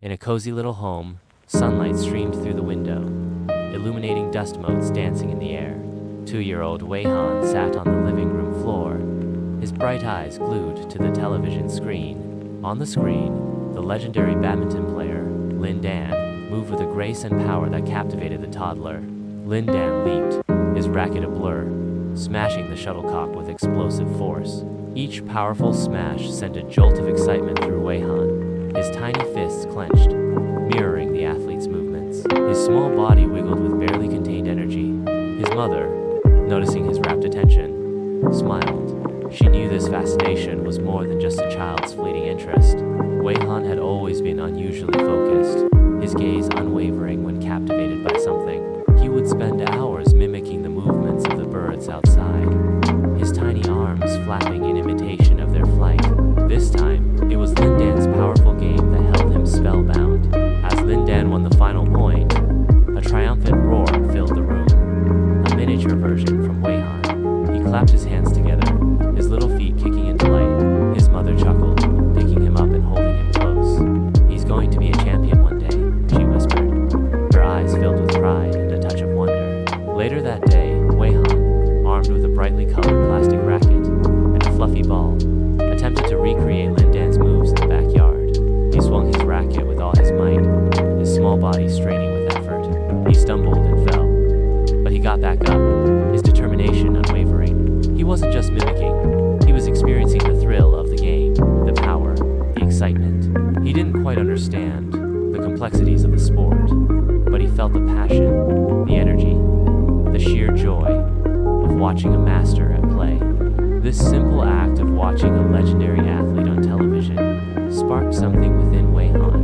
In a cozy little home, sunlight streamed through the window, illuminating dust motes dancing in the air. 2-year-old Wei-Han sat on the living room floor, his bright eyes glued to the television screen. On the screen, the legendary badminton player, Lin Dan, moved with a grace and power that captivated the toddler. Lin Dan leaped, his racket a blur, smashing the shuttlecock with explosive force. Each powerful smash sent a jolt of excitement through Wei-Han. His tiny fists clenched, mirroring the athlete's movements. His small body wiggled with barely contained energy. His mother, noticing his rapt attention, smiled. She knew this fascination was more than just a child's fleeting interest. Wei-Han had always been unusually focused, his gaze unwavering when captivated by something. He would spend hours mimicking the movements of the birds outside, his tiny arms flapping in imitation of their flight. This time, it was Lin Dan's powerful game that held him spellbound. As Lin Dan won the final point, a triumphant roar filled the room. A miniature version from Wei-Han. He clapped his hands together, his little feet kicking in delight. His mother chuckled, picking him up and holding him close. "He's going to be a champion one day," she whispered, her eyes filled with pride and a touch of wonder. Later that day, Wei-Han, armed with a brightly colored plastic racket and a fluffy ball, attempted to recreate Lin Dan's moves in the backyard. He swung his racket with all his might, his small body straining with effort. He stumbled and fell, but he got back up, his determination unwavering. He wasn't just mimicking, he was experiencing the thrill of the game, the power, the excitement. He didn't quite understand the complexities of the sport, but he felt the passion, the energy, the sheer joy of watching a master at play. This simple act of watching a legendary athlete on television sparked something within Wei-Han.